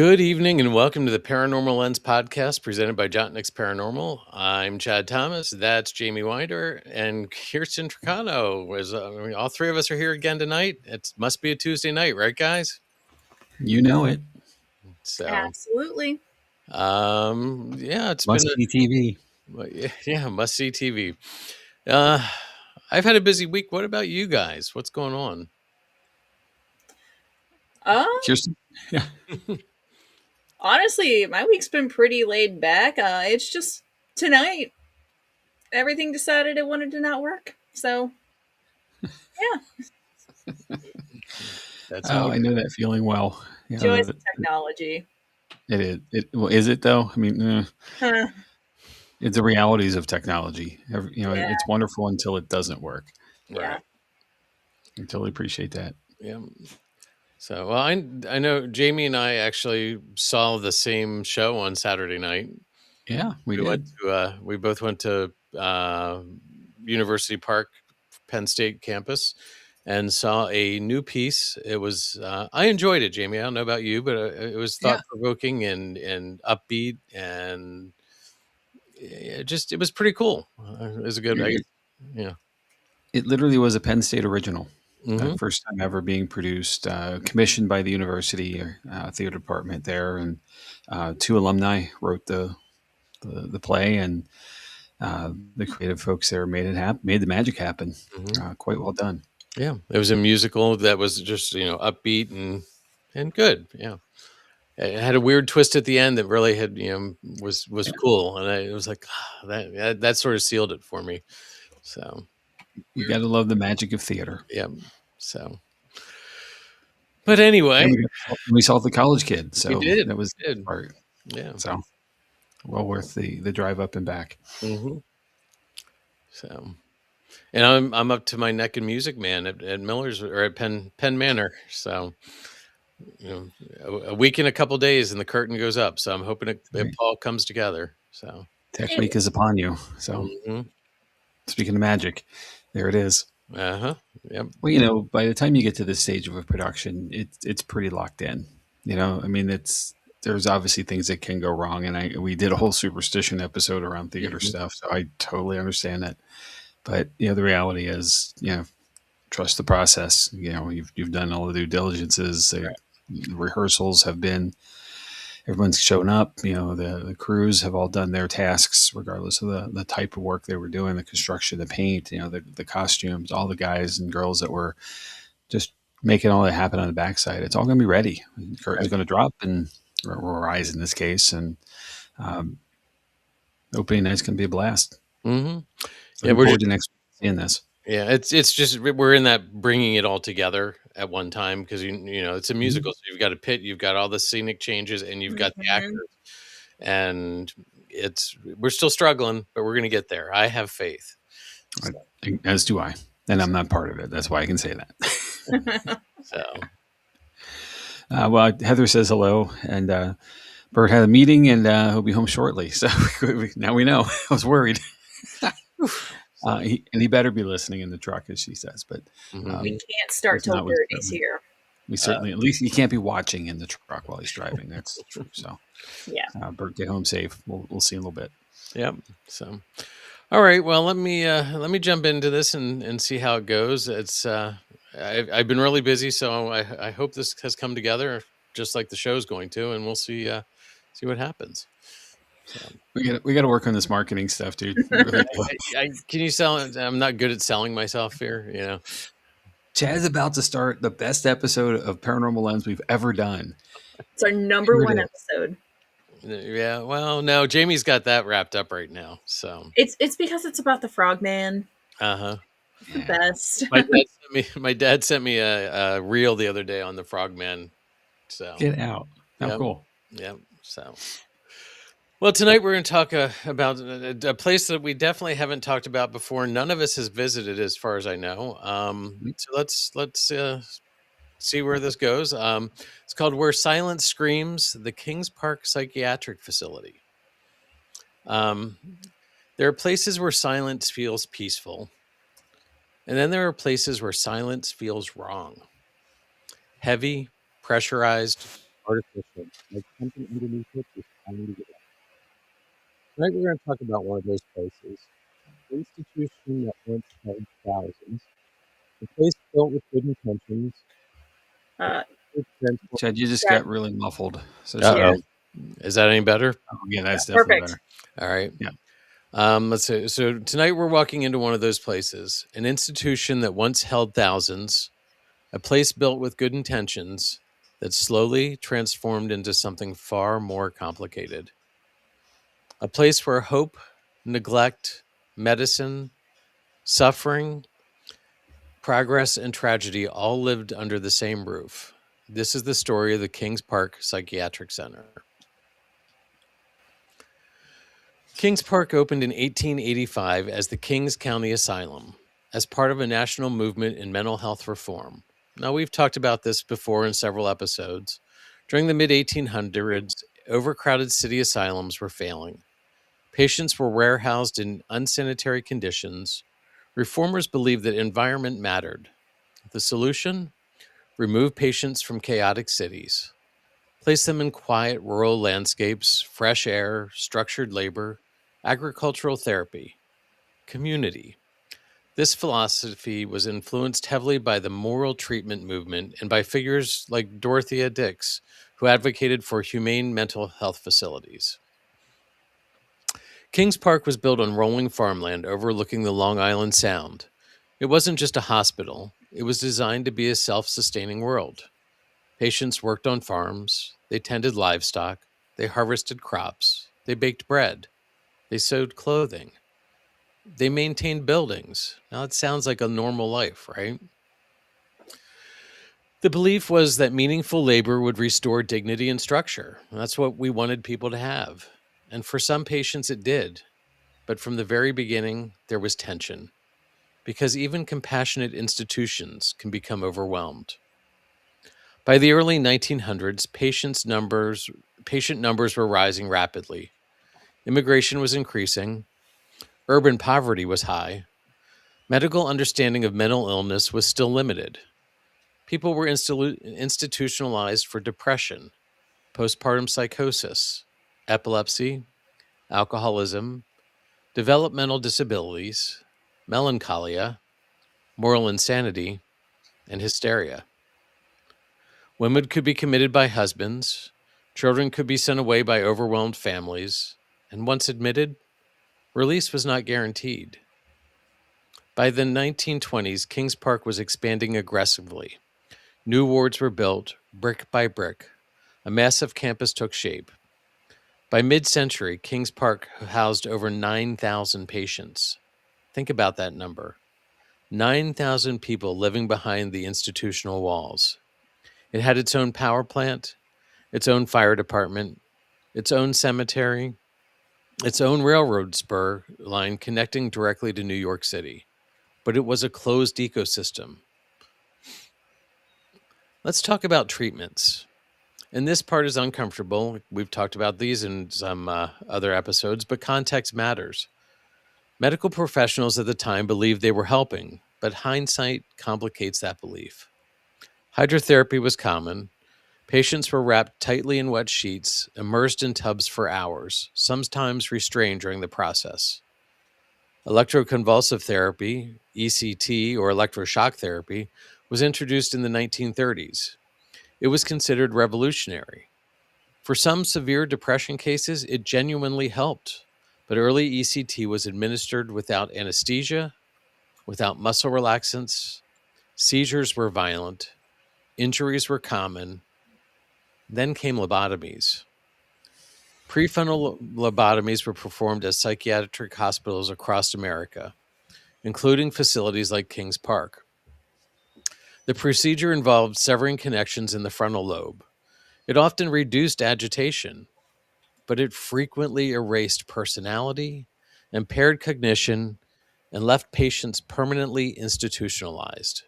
Good evening and welcome to the Paranormal Lens podcast presented by Jott-Nyx Paranormal. I'm Chad Thomas. That's Jamie Widener and Kirstin Truccano. All three of us are here again tonight. It must be a Tuesday night, right, guys? You know it. So, absolutely. Yeah, it's Must be TV. Yeah, must see TV. I've had a busy week. What about you guys? What's going on? Kirstin? Yeah. Honestly, my week's been pretty laid back. It's just tonight, everything decided it wanted to not work. So, yeah. I know that feeling well. Yeah, Joys of technology. It is. Is it though? I mean, it's the realities of technology. It's wonderful until it doesn't work. Yeah. Right. I totally appreciate that. Yeah. So, well, I know Jamie and I actually saw the same show on Saturday night. Yeah, we did. We both went to University Park, Penn State campus, and saw a new piece. It was I enjoyed it, Jamie. I don't know about you, but it was thought provoking and upbeat, and it was pretty cool. It was a good, yeah. It literally was a Penn State original. First time ever being produced, commissioned by the university theater department there, and two alumni wrote the play, and the creative folks there made the magic happen. Quite well done. Yeah, it was a musical that was just upbeat and good. Yeah, it had a weird twist at the end that really had was cool, and it was like that sort of sealed it for me. So. You got to love the magic of theater. Yeah. So, but anyway, we saw The College Kid. So we did. That was the part. Yeah. So well worth the drive up and back. So, and I'm up to my neck in music, man, at Miller's or at Penn Manor. So, a week and a couple days, and the curtain goes up. So I'm hoping it all comes together. So Tech Week is upon you. So speaking of magic, there it is. Yep. Well, by the time you get to this stage of a production, it's pretty locked in. I mean, there's obviously things that can go wrong, and we did a whole superstition episode around theater stuff, so I totally understand that. But the reality is, trust the process. You've done all the due diligences. The rehearsals have been. Everyone's shown up. The crews have all done their tasks, regardless of the type of work they were doing, the construction, the paint, the costumes, all the guys and girls that were just making all that happen on the backside. It's all going to be ready. The curtain's going to drop or rise in this case, and opening night's going to be a blast. Yeah, we're forward to next week seeing this. Yeah, it's just we're in that bringing it all together at one time because it's a musical, so you've got a pit, you've got all the scenic changes, and you've got the actors, and we're still struggling, but we're going to get there. I have faith. As do I, and I'm not part of it. That's why I can say that. So, well, Heather says hello, and Bert had a meeting, and he'll be home shortly. So now we know. I was worried. He better be listening in the truck, as she says. But we can't start till Bert is here. We certainly, at least he can't be watching in the truck while he's driving. That's true. So, Bert, get home safe. We'll see in a little bit. Yep. So, all right. Well, let me jump into this and see how it goes. It's I've been really busy, so I hope this has come together just like the show's going to, and we'll see what happens. So. We got to work on this marketing stuff, dude. Can you sell it? I'm not good at selling myself here, Chad's about to start the best episode of Paranormal Lens we've ever done. It's our number one episode. Yeah, well, no, Jamie's got that wrapped up right now. So it's because it's about the Frogman. The best. My dad sent me a reel the other day on the Frogman. So get out. How cool. Yeah. So. Well, tonight we're going to talk about a place that we definitely haven't talked about before. None of us has visited, as far as I know. So let's see where this goes. It's called Where Silence Screams, the Kings Park Psychiatric Facility. There are places where silence feels peaceful, and then there are places where silence feels wrong. Heavy, pressurized, artificial, like something underneath it is trying to get out. Tonight we're going to talk about one of those places, an institution that once held thousands, a place built with good intentions, Uh, Chad, you just Yeah. got really muffled. So Uh-oh. sorry. Is that any better? Oh, yeah, that's definitely perfect. better. All right. Yeah. Let's see. So tonight we're walking into one of those places, an institution that once held thousands, a place built with good intentions that slowly transformed into something far more complicated. A place where hope, neglect, medicine, suffering, progress, and tragedy all lived under the same roof. This is the story of the Kings Park Psychiatric Center. Kings Park opened in 1885 as the Kings County Asylum, as part of a national movement in mental health reform. Now, we've talked about this before in several episodes. During the mid 1800s, overcrowded city asylums were failing. Patients were warehoused in unsanitary conditions. Reformers believed that environment mattered. The solution? Remove patients from chaotic cities. Place them in quiet rural landscapes, fresh air, structured labor, agricultural therapy, community. This philosophy was influenced heavily by the moral treatment movement and by figures like Dorothea Dix, who advocated for humane mental health facilities. Kings Park was built on rolling farmland overlooking the Long Island Sound. It wasn't just a hospital, it was designed to be a self-sustaining world. Patients worked on farms, they tended livestock, they harvested crops, they baked bread, they sewed clothing, they maintained buildings. Now it sounds like a normal life, right? The belief was that meaningful labor would restore dignity and structure. That's what we wanted people to have. And for some patients, it did. But from the very beginning, there was tension, because even compassionate institutions can become overwhelmed. By the early 1900s, patient numbers were rising rapidly. Immigration was increasing. Urban poverty was high. Medical understanding of mental illness was still limited. People were institutionalized for depression, postpartum psychosis, epilepsy, alcoholism, developmental disabilities, melancholia, moral insanity, and hysteria. Women could be committed by husbands, children could be sent away by overwhelmed families, and once admitted, release was not guaranteed. By the 1920s, Kings Park was expanding aggressively. New wards were built, brick by brick. A massive campus took shape. By mid-century, Kings Park housed over 9,000 patients. Think about that number. 9,000 people living behind the institutional walls. It had its own power plant, its own fire department, its own cemetery, its own railroad spur line connecting directly to New York City. But it was a closed ecosystem. Let's talk about treatments. And this part is uncomfortable. We've talked about these in some other episodes, but context matters. Medical professionals at the time believed they were helping, but hindsight complicates that belief. Hydrotherapy was common. Patients were wrapped tightly in wet sheets, immersed in tubs for hours, sometimes restrained during the process. Electroconvulsive therapy, ECT, or electroshock therapy, was introduced in the 1930s. It was considered revolutionary. For some severe depression cases, it genuinely helped, but early ECT was administered without anesthesia, without muscle relaxants. Seizures were violent. Injuries were common. Then came lobotomies. Prefrontal lobotomies were performed at psychiatric hospitals across America, including facilities like Kings Park. The procedure involved severing connections in the frontal lobe. It often reduced agitation, but it frequently erased personality, impaired cognition, and left patients permanently institutionalized.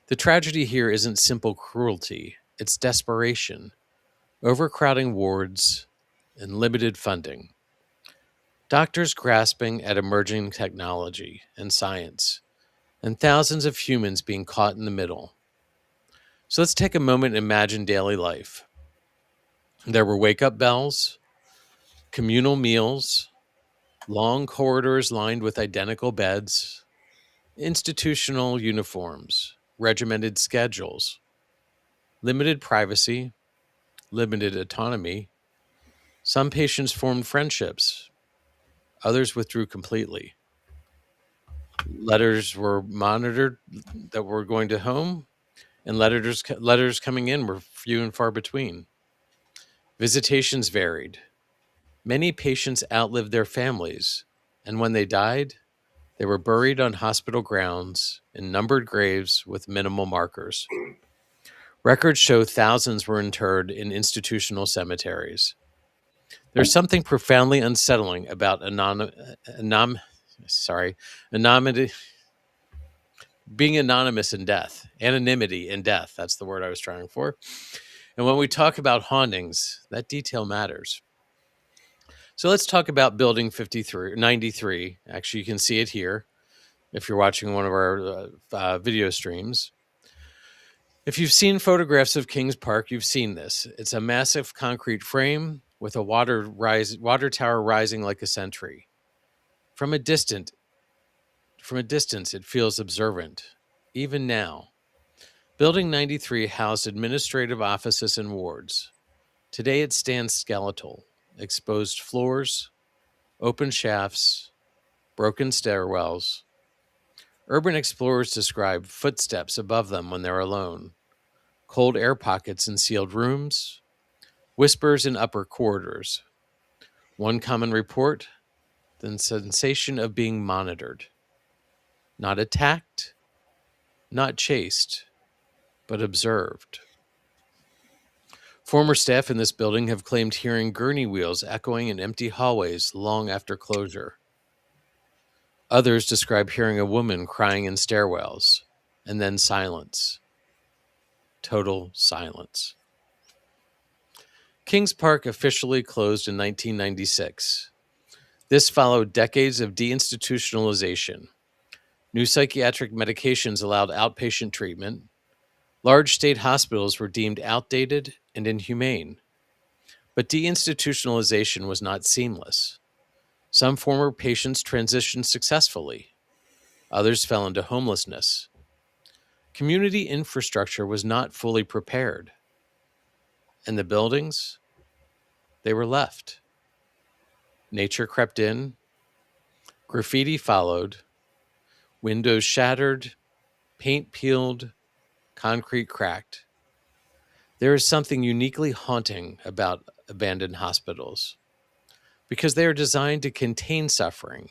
The tragedy here isn't simple cruelty, it's desperation, overcrowding wards, and limited funding. Doctors grasping at emerging technology and science, and thousands of humans being caught in the middle. So let's take a moment and imagine daily life. There were wake-up bells, communal meals, long corridors lined with identical beds, institutional uniforms, regimented schedules, limited privacy, limited autonomy. Some patients formed friendships, others withdrew completely. Letters were monitored that were going to home, and letters coming in were few and far between. Visitations varied. Many patients outlived their families, and when they died, they were buried on hospital grounds in numbered graves with minimal markers. Records show thousands were interred in institutional cemeteries. There's something profoundly unsettling about anonymity, being anonymous in death, anonymity in death. That's the word I was trying for. And when we talk about hauntings, that detail matters. So let's talk about Building 93. Actually, you can see it here if you're watching one of our video streams. If you've seen photographs of Kings Park, you've seen this. It's a massive concrete frame with a water tower rising like a sentry. From a distance, it feels observant. Even now, Building 93 housed administrative offices and wards. Today it stands skeletal, exposed floors, open shafts, broken stairwells. Urban explorers describe footsteps above them when they're alone, cold air pockets in sealed rooms, whispers in upper corridors. One common report, the sensation of being monitored. Not attacked, not chased, but observed. Former staff in this building have claimed hearing gurney wheels echoing in empty hallways long after closure. Others describe hearing a woman crying in stairwells, and then silence. Total silence. Kings Park officially closed in 1996. This followed decades of deinstitutionalization. New psychiatric medications allowed outpatient treatment. Large state hospitals were deemed outdated and inhumane. But deinstitutionalization was not seamless. Some former patients transitioned successfully. Others fell into homelessness. Community infrastructure was not fully prepared. And the buildings, they were left. Nature crept in. Graffiti followed. Windows shattered. Paint peeled. Concrete cracked. There is something uniquely haunting about abandoned hospitals because they are designed to contain suffering,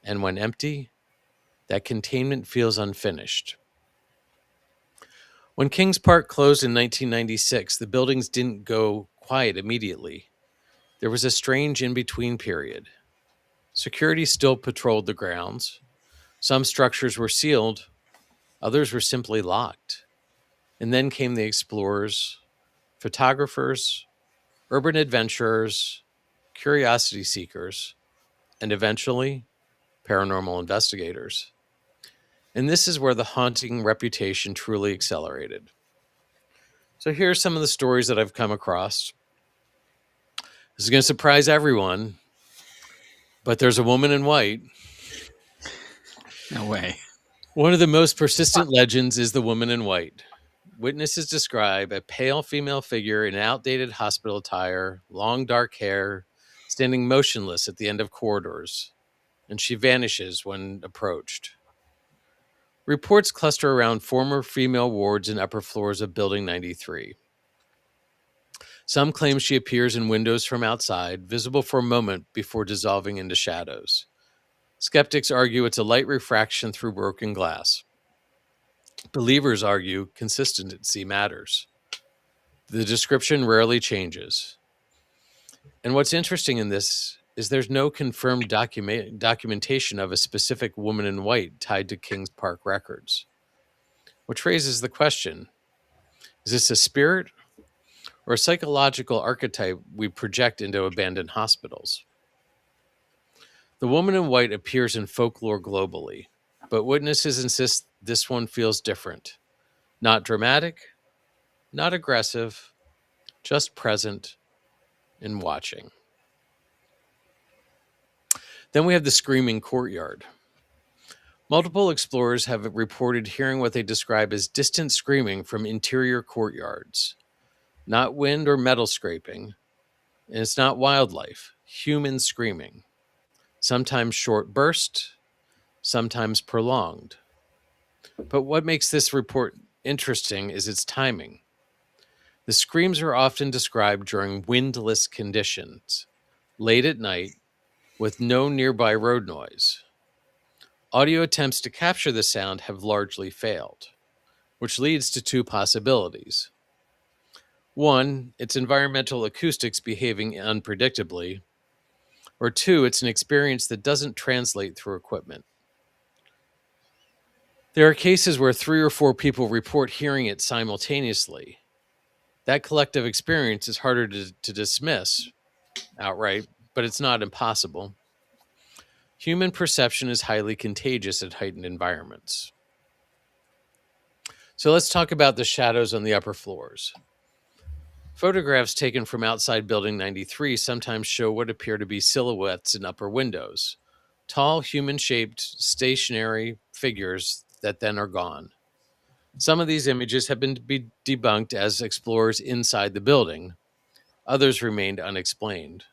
and when empty, that containment feels unfinished. When Kings Park closed in 1996, the buildings didn't go quiet immediately. There was a strange in-between period. Security still patrolled the grounds. Some structures were sealed, others were simply locked. And then came the explorers, photographers, urban adventurers, curiosity seekers, and eventually, paranormal investigators. And this is where the haunting reputation truly accelerated. So here are some of the stories that I've come across. This is going to surprise everyone, but there's a woman in white. No way. One of the most persistent legends is the woman in white. Witnesses describe a pale female figure in outdated hospital attire, long dark hair, standing motionless at the end of corridors, and she vanishes when approached. Reports cluster around former female wards and upper floors of Building 93. Some claim she appears in windows from outside, visible for a moment before dissolving into shadows. Skeptics argue it's a light refraction through broken glass. Believers argue consistency matters. The description rarely changes. And what's interesting in this is there's no confirmed documentation of a specific woman in white tied to Kings Park records. Which raises the question, is this a spirit or a psychological archetype we project into abandoned hospitals? The woman in white appears in folklore globally, but witnesses insist this one feels different. Not dramatic, not aggressive, just present, and watching. Then we have the screaming courtyard. Multiple explorers have reported hearing what they describe as distant screaming from interior courtyards. Not wind or metal scraping, and it's not wildlife, human screaming. Sometimes short burst, sometimes prolonged. But what makes this report interesting is its timing. The screams are often described during windless conditions, late at night, with no nearby road noise. Audio attempts to capture the sound have largely failed, which leads to two possibilities. One, it's environmental acoustics behaving unpredictably, or two, it's an experience that doesn't translate through equipment. There are cases where 3 or 4 people report hearing it simultaneously. That collective experience is harder to dismiss outright, but it's not impossible. Human perception is highly contagious at heightened environments. So let's talk about the shadows on the upper floors. Photographs taken from outside Building 93 sometimes show what appear to be silhouettes in upper windows, tall, human-shaped, stationary figures that then are gone. Some of these images have been debunked as explorers inside the building. Others remained unexplained.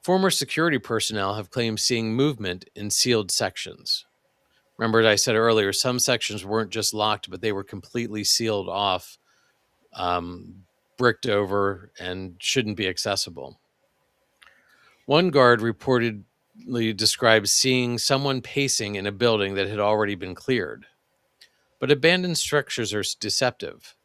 Former security personnel have claimed seeing movement in sealed sections. Remember, as I said earlier, some sections weren't just locked, but they were completely sealed off, bricked over, and shouldn't be accessible. One guard reportedly described seeing someone pacing in a building that had already been cleared. But abandoned structures are deceptive.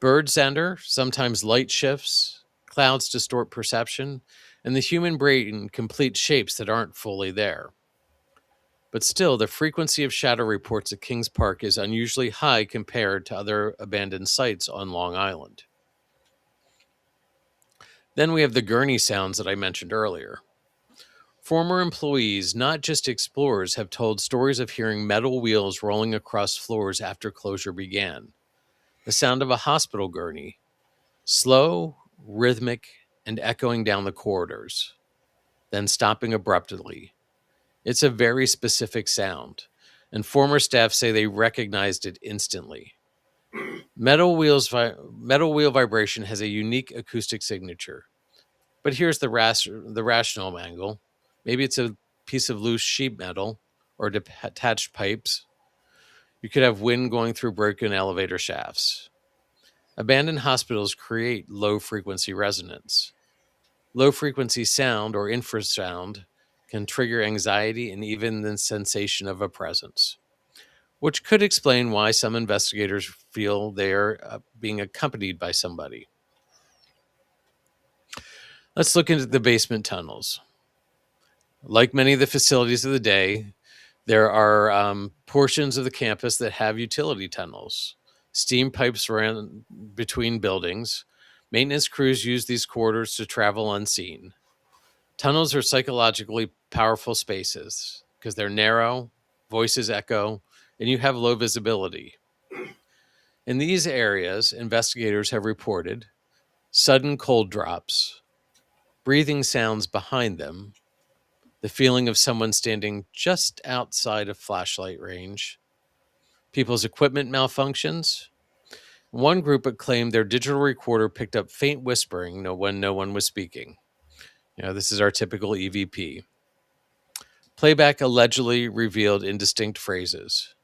Birds enter, sometimes light shifts, clouds distort perception, and the human brain completes shapes that aren't fully there. But still, the frequency of shadow reports at Kings Park is unusually high compared to other abandoned sites on Long Island. Then we have the gurney sounds that I mentioned earlier. Former employees, not just explorers, have told stories of hearing metal wheels rolling across floors after closure began. The sound of a hospital gurney, slow, rhythmic, and echoing down the corridors, then stopping abruptly. It's a very specific sound, and former staff say they recognized it instantly. Metal wheel vibration has a unique acoustic signature. But here's the rational angle. Maybe it's a piece of loose sheet metal or detached pipes. You could have wind going through broken elevator shafts. Abandoned hospitals create low-frequency resonance. Low-frequency sound or infrasound can trigger anxiety and even the sensation of a presence, which could explain why some investigators feel they're being accompanied by somebody. Let's look into the basement tunnels. Like many of the facilities of the day, there are portions of the campus that have utility tunnels. Steam pipes ran between buildings. Maintenance crews use these corridors to travel unseen. Tunnels are psychologically powerful spaces because they're narrow, voices echo, and you have low visibility. In these areas, investigators have reported sudden cold drops, breathing sounds behind them, the feeling of someone standing just outside of flashlight range, people's equipment malfunctions. One group had claimed their digital recorder picked up faint whispering when no one was speaking. This is our typical EVP. Playback allegedly revealed indistinct phrases.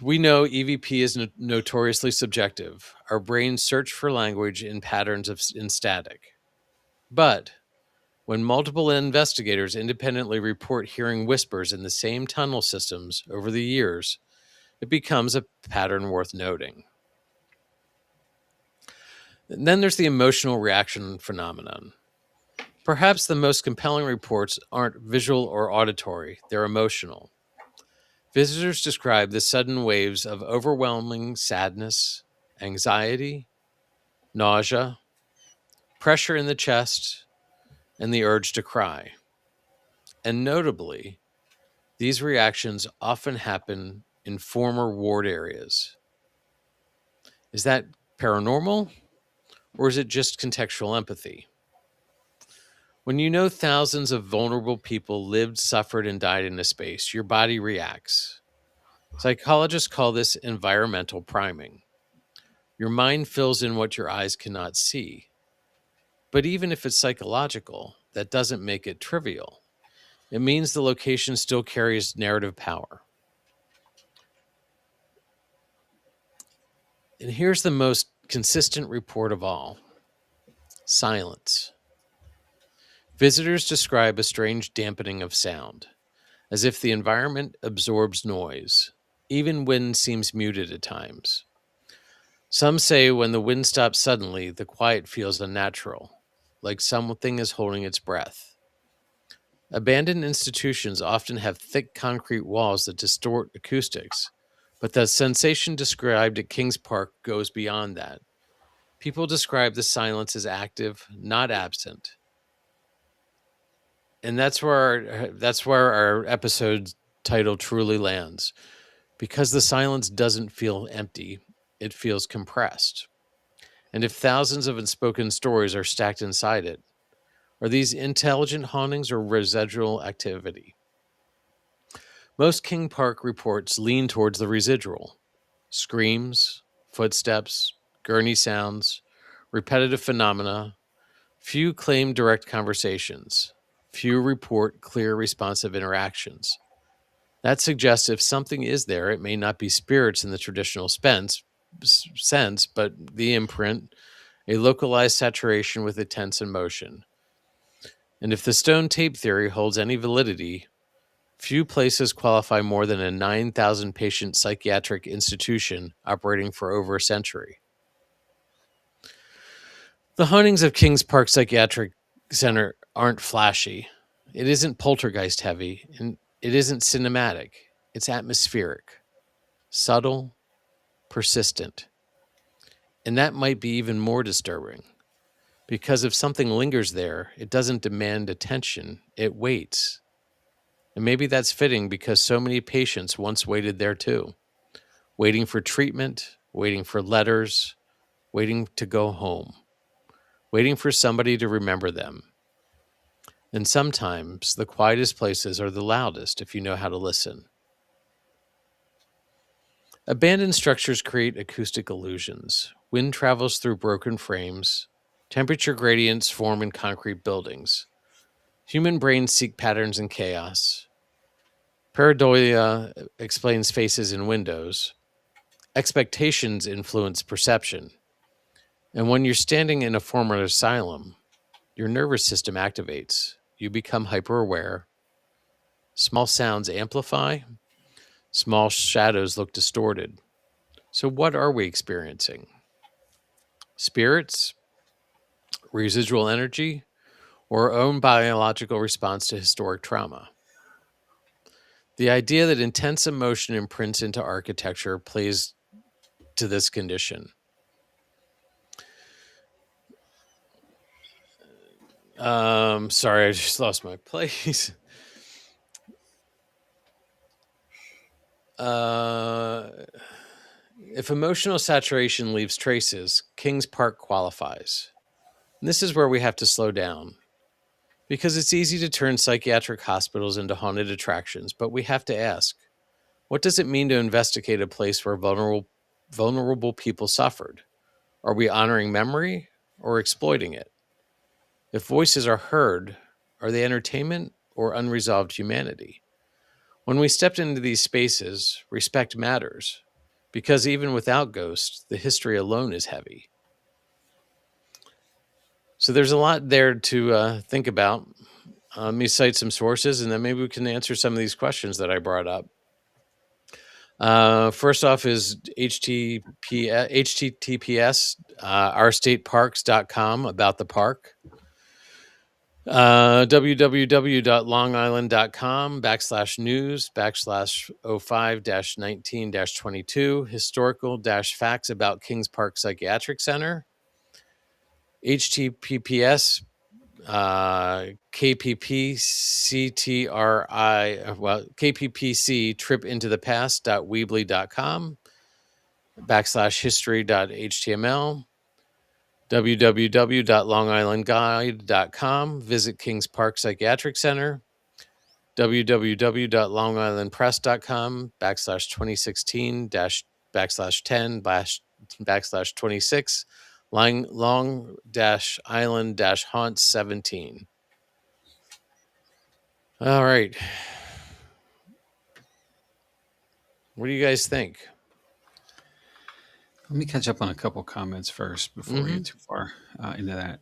We know EVP is notoriously subjective. Our brains search for language in patterns in static. But when multiple investigators independently report hearing whispers in the same tunnel systems over the years, it becomes a pattern worth noting. And then there's the emotional reaction phenomenon. Perhaps the most compelling reports aren't visual or auditory, they're emotional. Visitors describe the sudden waves of overwhelming sadness, anxiety, nausea, pressure in the chest, and the urge to cry. And notably, these reactions often happen in former ward areas. Is that paranormal? Or is it just contextual empathy? When you know thousands of vulnerable people lived, suffered, and died in a space, your body reacts. Psychologists call this environmental priming. Your mind fills in what your eyes cannot see. But even if it's psychological, that doesn't make it trivial. It means the location still carries narrative power. And here's the most consistent report of all: silence. Visitors describe a strange dampening of sound, as if the environment absorbs noise. Even wind seems muted at times. Some say when the wind stops suddenly, the quiet feels unnatural, like something is holding its breath. Abandoned institutions often have thick concrete walls that distort acoustics, but the sensation described at Kings Park goes beyond that. People describe the silence as active, not absent. And that's where our episode title truly lands, because the silence doesn't feel empty, it feels compressed. And if thousands of unspoken stories are stacked inside it, are these intelligent hauntings or residual activity? Most King Park reports lean towards the residual. Screams, footsteps, gurney sounds, repetitive phenomena. Few claim direct conversations. Few report clear responsive interactions. That suggests if something is there, it may not be spirits in the traditional sense, but the imprint, a localized saturation with a tense emotion. And if the stone tape theory holds any validity, few places qualify more than a 9,000 patient psychiatric institution operating for over a century. The hauntings of Kings Park Psychiatric Center aren't flashy. It isn't poltergeist heavy, and it isn't cinematic. It's atmospheric, subtle, persistent. And that might be even more disturbing, because if something lingers there, it doesn't demand attention, it waits. And maybe that's fitting because so many patients once waited there too, waiting for treatment, waiting for letters, waiting to go home, waiting for somebody to remember them. And sometimes the quietest places are the loudest if you know how to listen. Abandoned structures create acoustic illusions. Wind travels through broken frames. Temperature gradients form in concrete buildings. Human brains seek patterns in chaos. Pareidolia explains faces in windows. Expectations influence perception. And when you're standing in a former asylum, your nervous system activates. You become hyper-aware. Small sounds amplify. Small shadows look distorted. So what are we experiencing? Spirits, residual energy, or our own biological response to historic trauma? The idea that intense emotion imprints into architecture plays to this condition. Sorry, I just lost my place. If emotional saturation leaves traces, Kings Park qualifies. And this is where we have to slow down, because it's easy to turn psychiatric hospitals into haunted attractions, but we have to ask, what does it mean to investigate a place where vulnerable people suffered? Are we honoring memory or exploiting it? If voices are heard, are they entertainment or unresolved humanity? When we stepped into these spaces, respect matters, because even without ghosts, the history alone is heavy. So there's a lot there to think about. Let me cite some sources, and then maybe we can answer some of these questions that I brought up. First off is https ourstateparks.com, about the park. www.longisland.com/news/05-19-22 historical-facts about Kings Park Psychiatric Center. https kppc tripintothepast.weebly.com /history.html. www.longislandguide.com. Visit Kings Park Psychiatric Center. www.longislandpress.com/2016 /10 /26 long haunt 17. All right. What do you guys think? Let me catch up on a couple comments first before we Mhm. get too far into that.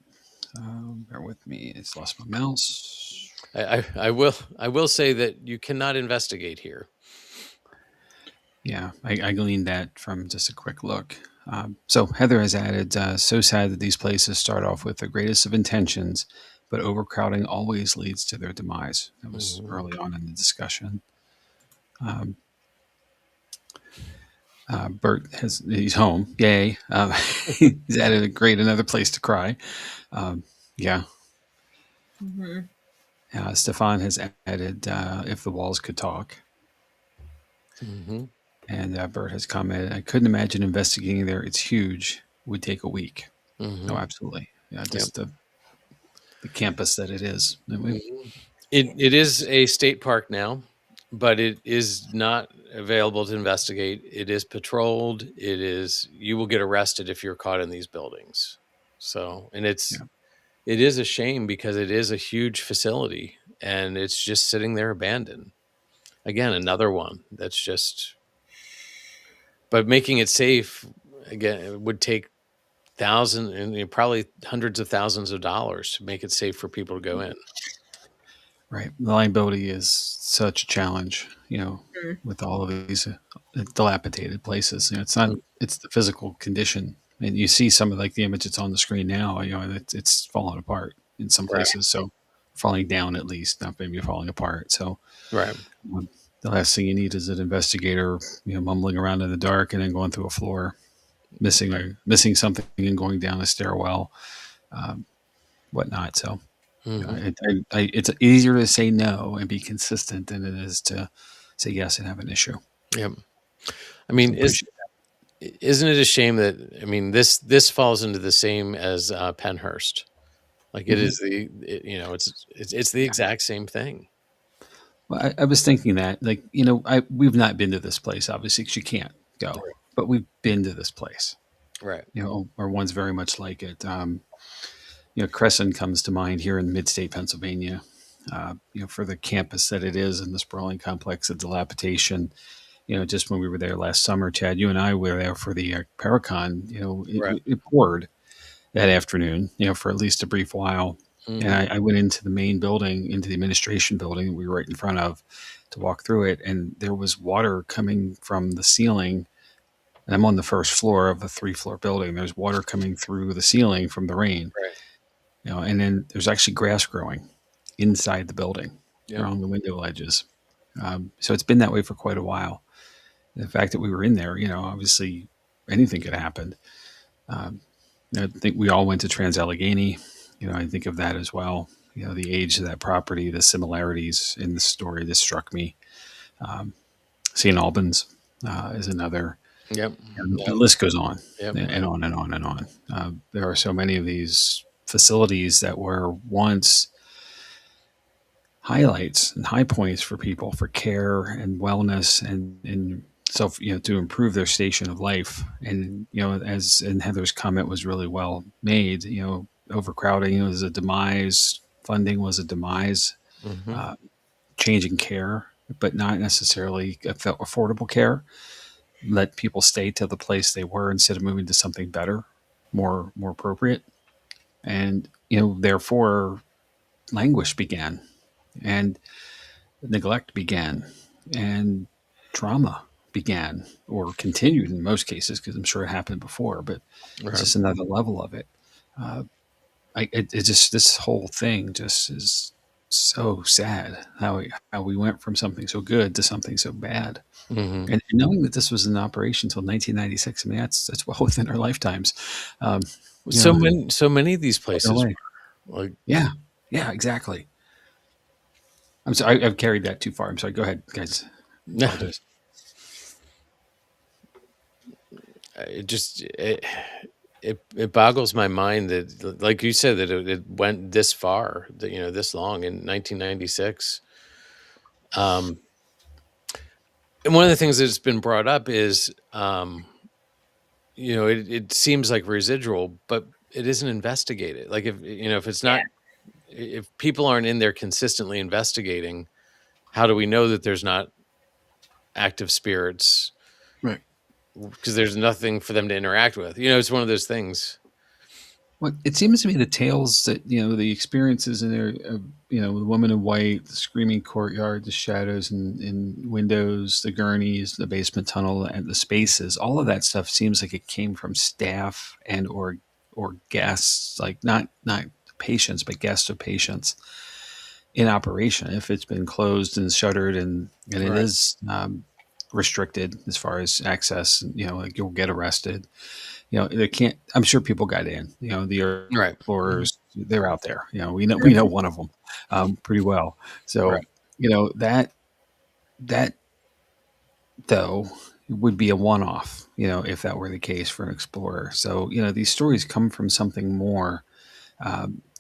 Bear with me. It's lost my mouse. I will say that you cannot investigate here. Yeah, I gleaned that from just a quick look. So Heather has added, so sad that these places start off with the greatest of intentions, but overcrowding always leads to their demise. That was Mhm. early on in the discussion. Bert he's home. Yay. He's added another place to cry. Yeah. Mhm. Stefan has added, if the walls could talk. Mhm. And Bert has commented, I couldn't imagine investigating there. It's huge. Would take a week. Mhm. Oh, absolutely. Yeah, Yep. just the campus that it is. Mhm. It is a state park now, but it is not available to investigate. It is patrolled. You will get arrested if you're caught in these buildings. So, and it is a shame because it is a huge facility and it's just sitting there abandoned. Again, another one that's just, but making it safe again, it would take thousands and probably hundreds of thousands of dollars to make it safe for people to go in. Right. The liability is such a challenge, Mhm. with all of these dilapidated places. It's not, it's the physical condition. And you see some of like the image that's on the screen now, it's falling apart in some Right. places. So falling down at least, not maybe falling apart. So Right. the last thing you need is an investigator, mumbling around in the dark and then going through a floor, missing something and going down a stairwell, whatnot. So Mhm. it's easier to say no and be consistent than it is to say yes and have an issue. Yep. I So mean, appreciate isn't it a shame that this falls into the same as Penhurst? Like it Mhm. is it's the Yeah. exact same thing. Well, I was thinking that, like, we've not been to this place, obviously, because you can't go, but we've been to this place, Right. or one's very much like it. Crescent comes to mind here in mid-state Pennsylvania, for the campus that it is and the sprawling complex of dilapidation. Just when we were there last summer, Chad, you and I were there for the Paracon. Right. It poured that afternoon, for at least a brief while. And Mhm. I went into the main building, into the administration building that we were right in front of, to walk through it. And there was water coming from the ceiling. And I'm on the first floor of a 3-floor building. There's water coming through the ceiling from the rain, Right. and then there's actually grass growing inside the building Yep. along the window ledges. So it's been that way for quite a while. The fact that we were in there, obviously anything could happen. Um, I think we all went to Trans Allegheny. I think of that as well. The age of that property, the similarities in the story that struck me. St. Albans is another. Yep. The list goes on Yep. and on and on and on. There are so many of these facilities that were once highlights and high points for people for care and wellness and self, to improve their station of life. And, as in Heather's comment was really well made, overcrowding was a demise, funding was a demise, Mhm. uh, changing care, but not necessarily affordable care. Let people stay to the place they were instead of moving to something better, more appropriate. And, therefore languish began. And neglect began, and trauma began, or continued in most cases, because I'm sure it happened before, but it's Right. just another level of it. Uh, it just, this whole thing just is so sad how we went from something so good to something so bad. Mhm. And knowing that this was in operation until 1996, I mean, that's well within our lifetimes. Um, So many of these taken places away. were like Yeah, yeah, exactly. I'm sorry, I've carried that too far. I'm sorry. Go ahead, guys. Apologize. it just it, it boggles my mind that, like you said, that it went this far, that, this long in 1996. And one of the things that's been brought up is, it seems like residual, but it isn't investigated. Like, if it's not, if people aren't in there consistently investigating, how do we know that there's not active spirits? Right. Because there's nothing for them to interact with. It's one of those things. Well, it seems to me the tales that, the experiences in there, the woman in white, the screaming courtyard, the shadows in windows, the gurneys, the basement tunnel, and the spaces, all of that stuff seems like it came from staff and or guests, like not patients, but guests of patients in operation. If it's been closed and shuttered and it Right. is restricted as far as access, like you'll get arrested. They can't. I'm sure people got in. The Right. explorers, they're out there. We know one of them pretty well. So, Right. that though would be a one-off. If that were the case for an explorer. So, these stories come from something more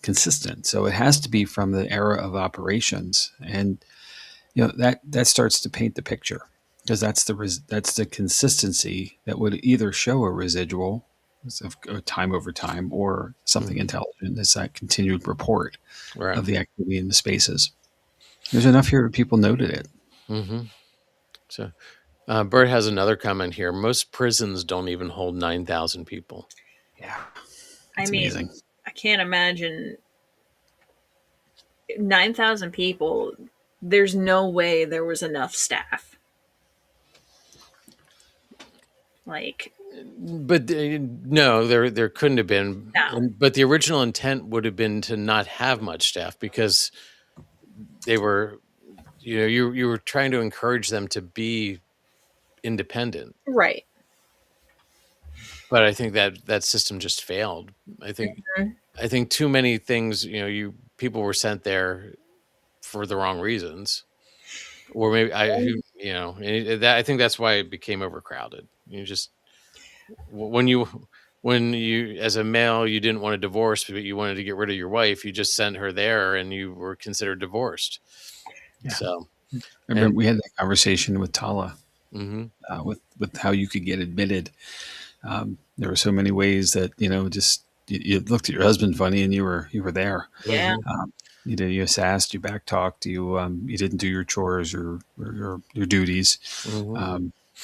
consistent. So it has to be from the era of operations, and that starts to paint the picture, because that's the consistency that would either show a residual of time over time or something intelligent. It's that continued report Right. of the activity in the spaces. There's enough here that people noted it. So Bert has another comment here. Most prisons don't even hold 9,000 people. Yeah. I mean, amazing. I can't imagine 9,000 people. There's no way there was enough staff. But no, there couldn't have been. No. But the original intent would have been to not have much staff, because they were, you were trying to encourage them to be independent. Right. But I think that system just failed. I think too many things, people were sent there for the wrong reasons, or maybe I think that's why it became overcrowded. When you as a male, you didn't want a divorce, but you wanted to get rid of your wife, you just sent her there and you were considered divorced. Yeah. So I remember we had that conversation with Tala, with how you could get admitted. There were so many ways that, just you looked at your husband funny and you were there. Yeah. You sassed, you back talked, you didn't do your chores or your duties.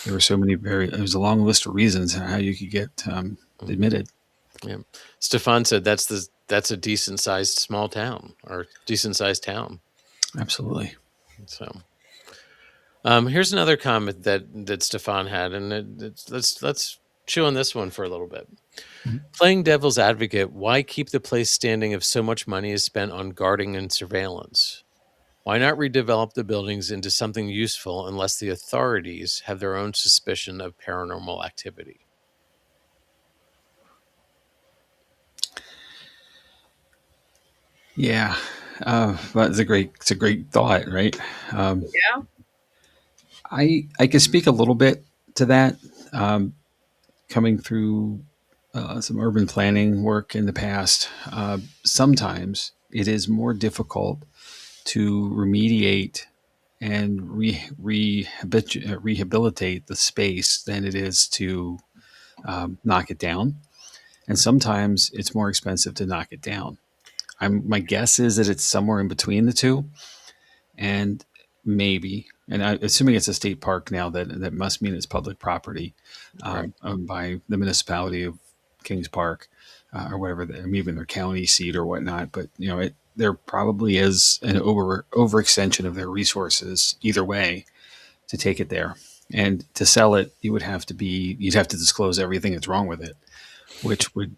There were so many it was a long list of reasons how you could get admitted. Yeah. Stefan said that's a decent sized small town, or decent sized town. Absolutely. So here's another comment that Stefan had, and let's chew on this one for a little bit. Playing devil's advocate, why keep the place standing if so much money is spent on guarding and surveillance? Why not redevelop the buildings into something useful unless the authorities have their own suspicion of paranormal activity? Yeah, but it's a great thought, right? Yeah. I can speak a little bit to that, coming through some urban planning work in the past. Sometimes it is more difficult to remediate and rehabilitate the space than it is to knock it down. And sometimes it's more expensive to knock it down. My guess is that it's somewhere in between the two, and maybe, and assuming it's a state park now, that must mean it's public property, Right. owned by the municipality of Kings Park, or whatever, even their county seat or whatnot. But there probably is an overextension of their resources either way to take it there, and to sell it, you'd have to disclose everything that's wrong with it, which would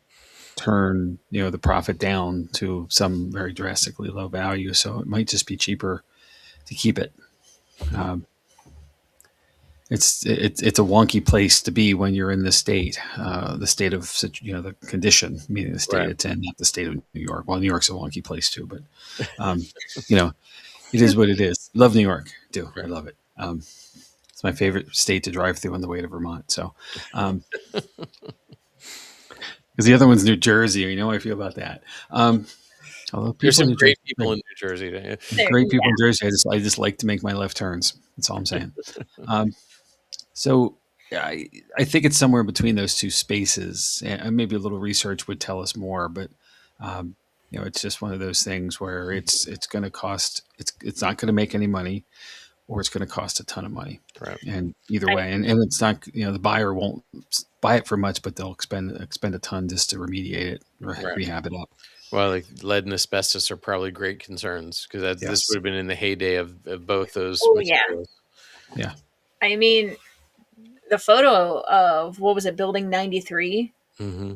turn the profit down to some very drastically low value. So it might just be cheaper to keep it. It's a wonky place to be when you're in the state of the condition, meaning the state Right. it's in, not the state of New York. Well, New York's a wonky place too, but it is what it is. Love New York, do I love it. It's my favorite state to drive through on the way to Vermont. So, because the other one's New Jersey. You know how I feel about that. Although There's people in some New great Jersey, people in New Jersey. great people in Jersey. I just like to make my left turns. That's all I'm saying. So I think it's somewhere between those two spaces, and maybe a little research would tell us more. But it's just one of those things where it's going to cost. It's not going to make any money, or it's going to cost a ton of money. Right. And either way, and it's not, the buyer won't buy it for much, but they'll expend a ton just to remediate it, rehab it up. Well, like lead and asbestos are probably great concerns because this would have been in the heyday of both those materials. Yeah. I mean, the photo of, what was it, Building 93? Mm-hmm.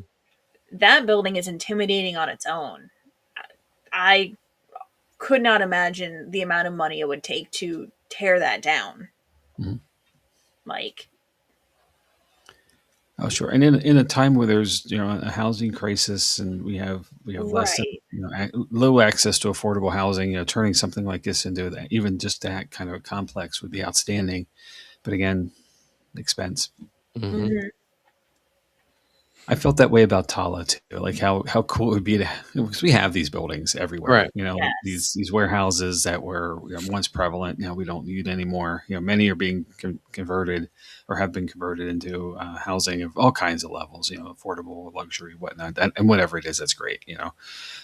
That building is intimidating on its own. I could not imagine the amount of money it would take to tear that down. Mm-hmm. Like, oh sure, and in a time where there's a housing crisis and we have less low access to affordable housing, turning something like this into that, even just that kind of a complex would be outstanding. But again, expense. Mm-hmm. I felt that way about Tala too. Like how cool it would be because we have these buildings everywhere. Right. These warehouses that were once prevalent. Now we don't need anymore. Many are being converted or have been converted into housing of all kinds of levels. Affordable, luxury, whatnot, and whatever it is, that's great.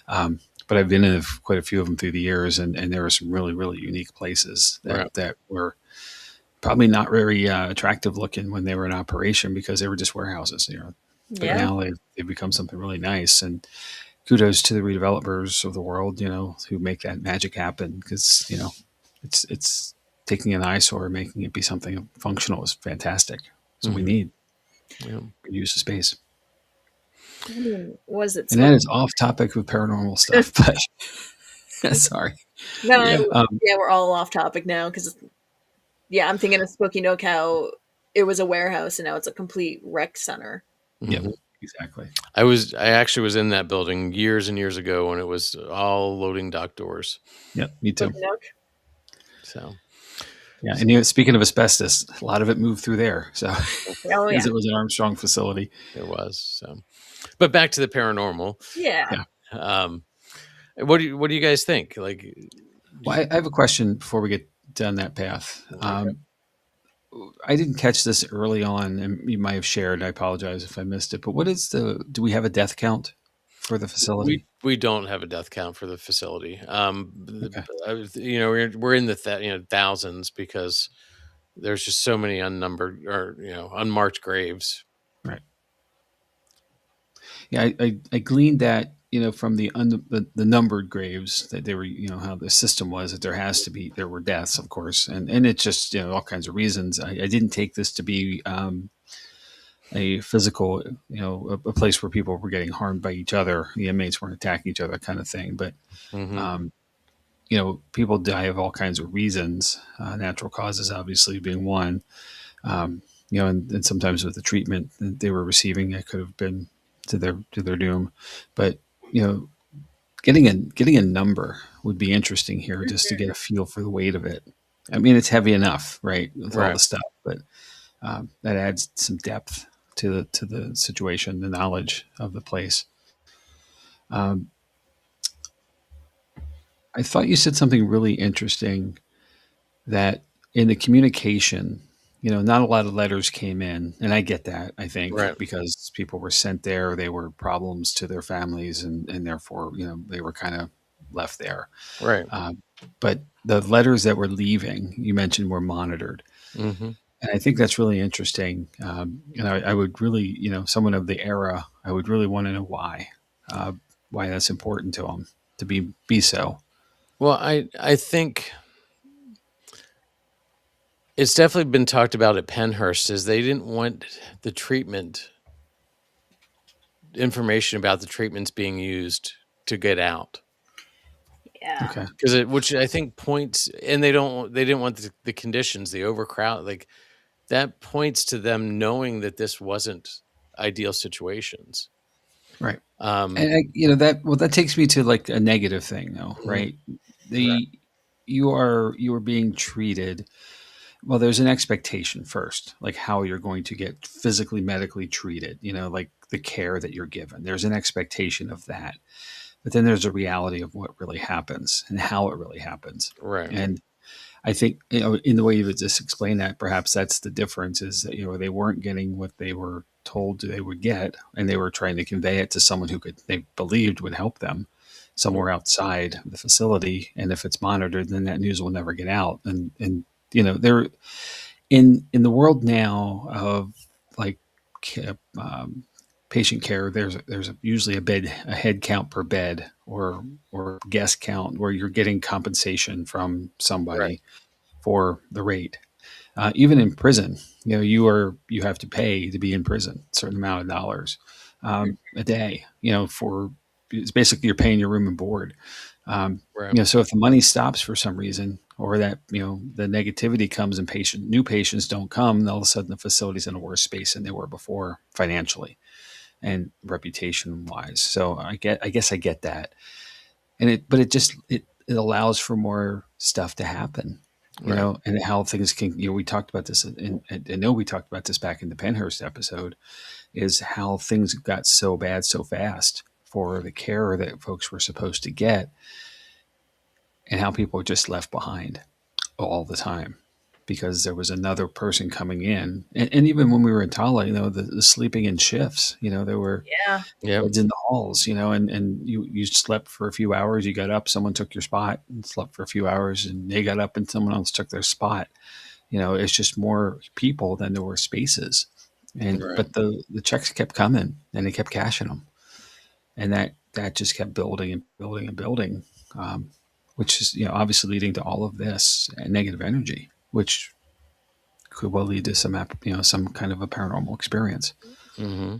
But I've been in quite a few of them through the years, and there are some really, really unique places that were probably not very attractive looking when they were in operation because they were just warehouses. But now they've become something really nice, and kudos to the redevelopers of the world, who make that magic happen because, it's taking an eyesore and making it be something functional is fantastic. So we need good use of space. Was it? And that is off topic with paranormal stuff, but sorry. No, we're all off topic now because, I'm thinking of Spooky Nook, how it was a warehouse and now it's a complete rec center. Yeah, exactly. I actually was in that building years and years ago when it was all loading dock doors. Yep, me too. So, yeah, and speaking of asbestos, a lot of it moved through there. So, because it was an Armstrong facility. It was. So, but back to the paranormal. Yeah. What do you guys think? Like, well, I have a question before we get down that path. I didn't catch this early on, and you might have shared. I apologize if I missed it. But do we have a death count for the facility? We don't have a death count for the facility. Okay. We're in the thousands because there's just so many unnumbered or unmarked graves. Right. Yeah, I gleaned that from the numbered graves that they were how the system was that there were deaths, of course, and it's just all kinds of reasons. I didn't take this to be a physical a place where people were getting harmed by each other, the inmates weren't attacking each other, kind of thing. But people die of all kinds of reasons, natural causes obviously being one. And sometimes with the treatment that they were receiving, it could have been to their doom. But getting a number would be interesting here, just to get a feel for the weight of it. I mean, it's heavy enough, right, with all the stuff, but that adds some depth to the situation, the knowledge of the place. I thought you said something really interesting, that in the communication, not a lot of letters came in, and I get that. I think because people were sent there, they were problems to their families, and therefore, they were kind of left there. Right. But the letters that were leaving, you mentioned, were monitored, and I think that's really interesting. And I would really, someone of the era, I would really want to know why that's important to them to be so. Well, I think it's definitely been talked about at Pennhurst, is they didn't want the treatment information about the treatments being used to get out. Yeah. Okay. Because which I think points, and they didn't want the conditions, the overcrowd, like that points to them knowing that this wasn't ideal situations. Right. And that takes me to like a negative thing though, right? You are being treated Well, there's an expectation first, like how you're going to get physically, medically treated, like the care that you're given. There's an expectation of that. But then there's a reality of what really happens and how it really happens. Right. And I think, in the way you would just explain that, perhaps that's the difference is that, they weren't getting what they were told they would get, and they were trying to convey it to someone they believed would help them somewhere outside the facility. And if it's monitored, then that news will never get out. They're in the world now of like um, patient care. There's usually a head count per bed or guest count where you're getting compensation from somebody Right. for the rate. Even in prison, you have to pay to be in prison a certain amount of dollars a day. For it's basically you're paying your room and board. Right. So if the money stops for some reason, or that the negativity comes and new patients don't come, then all of a sudden the facility's in a worse space than they were before financially and reputation wise. So I guess I get that, but it allows for more stuff to happen. Right. And how things can, we talked about this, and I know we talked about this back in the Penhurst episode, is how things got so bad so fast for the care that folks were supposed to get, and how people were just left behind all the time because there was another person coming in. And even when we were in Tala, the sleeping in shifts, there were Yeah. Yep. beds in the halls, and you slept for a few hours, you got up, someone took your spot, and slept for a few hours, and they got up and someone else took their spot. It's just more people than there were spaces. Right. But the checks kept coming and they kept cashing them. And that just kept building and building and building, which is, obviously leading to all of this negative energy, which could well lead to some kind of a paranormal experience. Mm-hmm.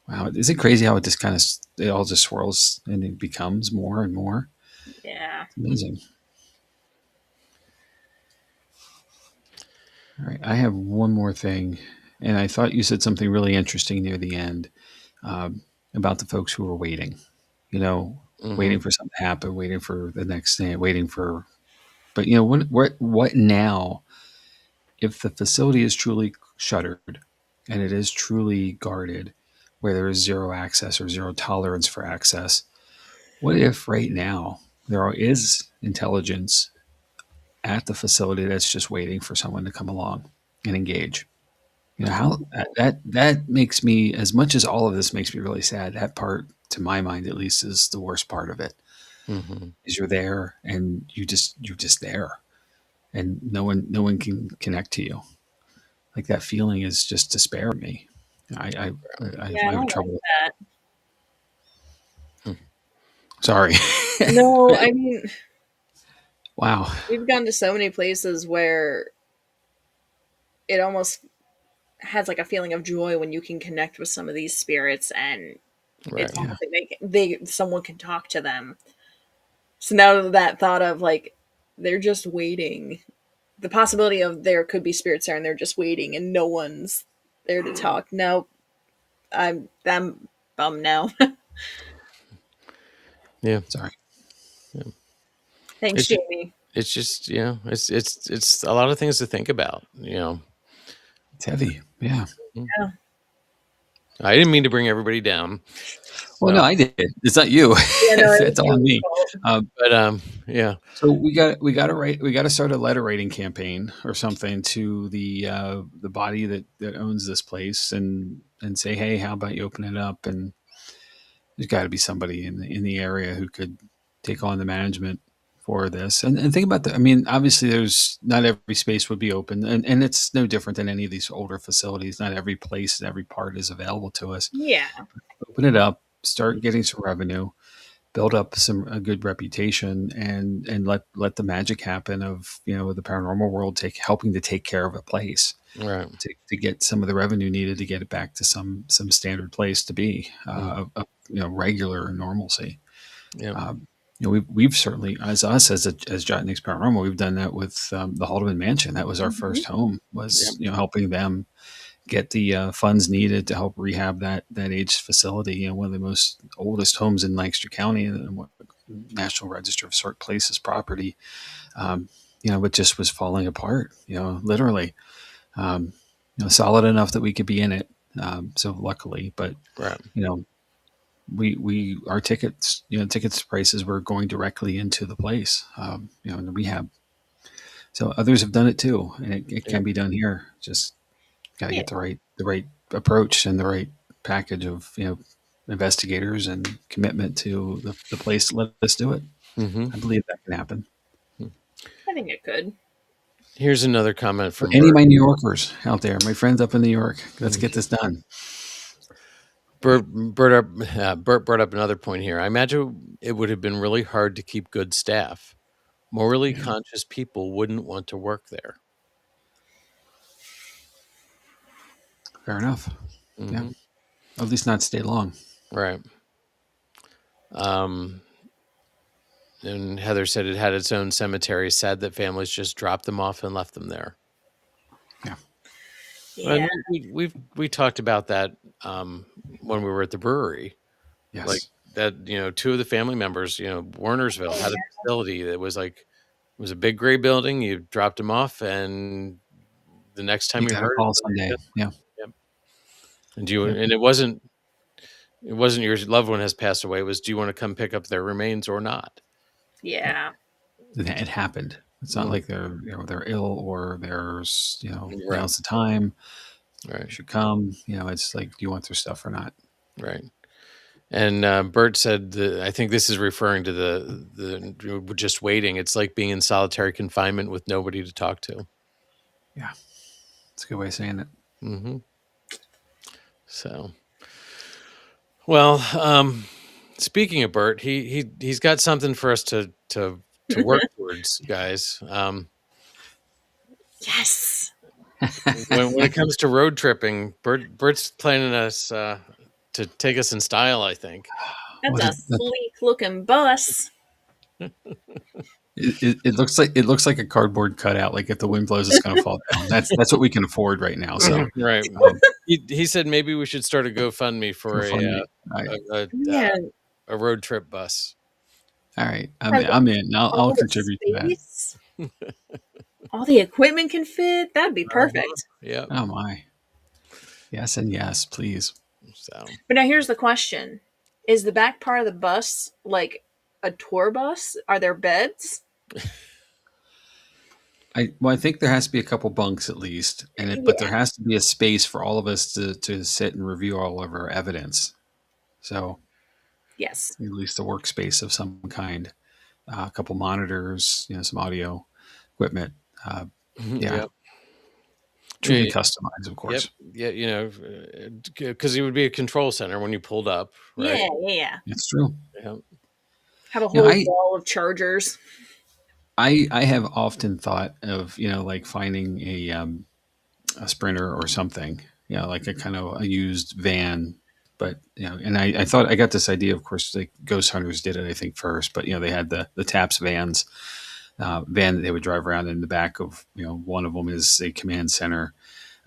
Wow. Is it crazy how it all just swirls and it becomes more and more? Yeah. It's amazing. All right. I have one more thing. And I thought you said something really interesting near the end about the folks who were waiting, Mm-hmm. waiting for something to happen, waiting for the next thing, but what now if the facility is truly shuttered and it is truly guarded, where there is zero access or zero tolerance for access? What if right now there is intelligence at the facility that's just waiting for someone to come along and engage? How that makes me, as much as all of this makes me really sad, that part, to my mind at least, is the worst part of it. Mm-hmm. Is you're there and you're just there, and no one can connect to you. Like, that feeling is just despair in me. I Yeah, I have don't like trouble. that. Sorry. No, I mean, Wow. we've gone to so many places where it almost has like a feeling of joy when you can connect with some of these spirits, and Right. it's Yeah. almost like someone can talk to them. So now that thought of like they're just waiting, the possibility of there could be spirits there and they're just waiting and no one's there to talk. No, I'm bummed now. Yeah. Sorry. Yeah. Thanks, It's just, Jamie. it's a lot of things to think about. It's heavy. Yeah. Yeah. I didn't mean to bring everybody down. Well, So, no, I did. It's not you. Yeah, no, it was It's all on Jamie's me. fault. but yeah. So we got to start a letter writing campaign or something to the body that owns this place, and say, hey, how about you open it up? And there's got to be somebody in the area who could take on the management for this. And think about that. I mean, obviously, there's not every space would be open, and it's no different than any of these older facilities. Not every place, every part is available to us. Yeah. Open it up, start getting some revenue, build up a good reputation, and let the magic happen of the paranormal world helping to take care of a place Right. to get some of the revenue needed to get it back to some standard place to be regular normalcy. Yeah. We've certainly, as Jott-Nyx Paranormal, we've done that with the Haldeman Mansion. That was our first home, was helping them get the funds needed to help rehab that aged facility. One of the most oldest homes in Lancaster County, and National Register of Historic Places property. it just was falling apart, literally. Solid enough that we could be in it. So luckily, but Right. we our tickets prices were going directly into the place, in the rehab. So others have done it too, and it can be done here. Just got to Yeah. get the right approach and the right package of investigators and commitment to the place to let us do it. Mm-hmm. I believe that can happen. I think it could. Here's another comment For from any of Bert. my New Yorkers out there, my friends up in New York, let's get this done. Bert brought up another point here. I imagine it would have been really hard to keep good staff. Morally conscious people wouldn't want to work there. Fair enough. Mm-hmm. Yeah, at least not stay long. Right. And Heather said it had its own cemetery. Sad that families just dropped them off and left them there. Yeah. And we talked about that when we were at the brewery. Yes. Like that, two of the family members, Wernersville had a facility that was like, it was a big gray building. You dropped them off, and the next time you got a heard call someday. Yeah. Yep. And and it wasn't your loved one has passed away. It was, do you want to come pick up their remains or not? Yeah. It happened. It's not like they're ill or there's Right. now's the time. Right. Should come. It's like, do you want their stuff or not? Right. And Bert said, I think this is referring to the just waiting. It's like being in solitary confinement with nobody to talk to. Yeah, it's a good way of saying it. Mm-hmm. So, well, speaking of Bert, he's got something for us to work towards, guys. Yes. When it comes to road tripping, Bert's planning us to take us in style, I think. That's a sleek looking bus. It looks like a cardboard cutout. Like if the wind blows, it's going to fall down. That's what we can afford right now. So right. He said maybe we should start a GoFundMe for a road trip bus. All right, I'm in. I'll contribute to that. All the equipment can fit. That'd be perfect. Yeah. Oh my. Yes and yes, please. So. But now here's the question: is the back part of the bus like a tour bus? Are there beds? I think there has to be a couple bunks at least, but there has to be a space for all of us to sit and review all of our evidence. So, yes, at least a workspace of some kind, a couple monitors, some audio equipment. Yep. Truly customized, of course. Yep. Yeah, because it would be a control center when you pulled up. Right? Yeah. It's true. Yeah. Have a whole wall of chargers. I have often thought of like finding a Sprinter or something, like a kind of a used van, but and I thought I got this idea. Of course, like Ghost Hunters did it, I think first, but they had the TAPS vans, van that they would drive around in the back of. One of them is a command center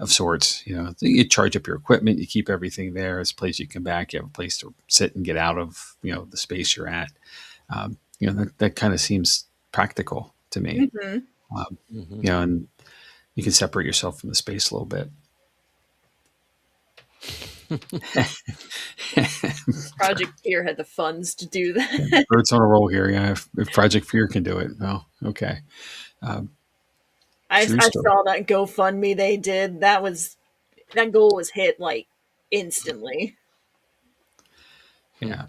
of sorts. You charge up your equipment, you keep everything there. It's a place you come back, you have a place to sit and get out of the space you're at. That kind of seems practical to me. Mm-hmm. And you can separate yourself from the space a little bit. Project Fear had the funds to do that. Bert's on a roll here. Yeah, if Project Fear can do it, well, okay. I saw that GoFundMe they did. That goal was hit like instantly. Yeah.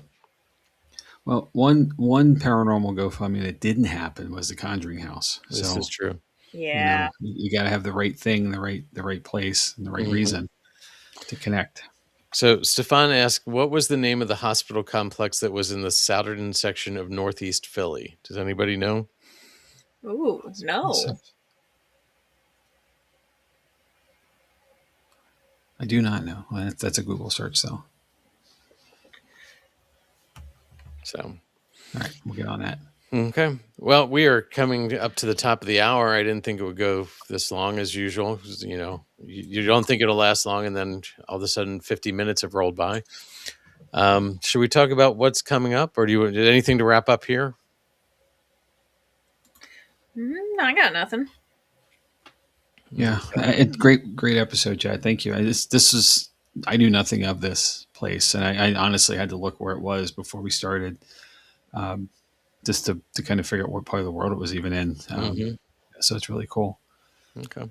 Well, one paranormal GoFundMe that didn't happen was the Conjuring House. This is true. Yeah. You got to have the right thing, the right place, and the right reason to connect. So Stefan asked, what was the name of the hospital complex that was in the Souderton section of Northeast Philly? Does anybody know? Ooh, no. I do not know. Well, that's a Google search, though. So, all right, we'll get on that. Okay. Well, we are coming up to the top of the hour. I didn't think it would go this long as usual. You don't think it'll last long, and then all of a sudden 50 minutes have rolled by. Should we talk about what's coming up, or did anything to wrap up here? No, I got nothing. Yeah, Okay. great episode, Chad. Thank you. I knew nothing of this place, and I honestly had to look where it was before we started, um, just to kind of figure out what part of the world it was even in. So it's really cool. Okay.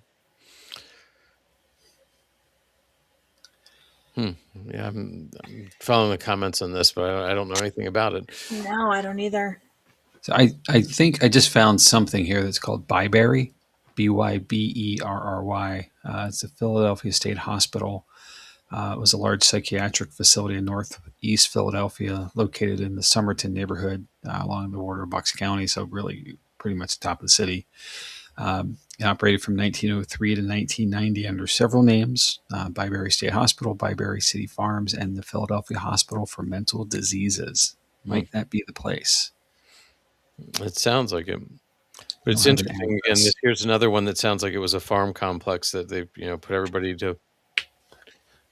Yeah, I'm following the comments on this, but I don't know anything about it. No, I don't either. So I think I just found something here that's called Byberry, Byberry. It's a Philadelphia State Hospital. It was a large psychiatric facility in northeast Philadelphia, located in the Somerton neighborhood along the border of Bucks County. So really, pretty much the top of the city. It operated from 1903 to 1990 under several names: Byberry State Hospital, Byberry City Farms, and the Philadelphia Hospital for Mental Diseases. Might that be the place? It sounds like it. But it's Don't have an interesting. Again, address. here's another one that sounds like it was a farm complex that they, put everybody to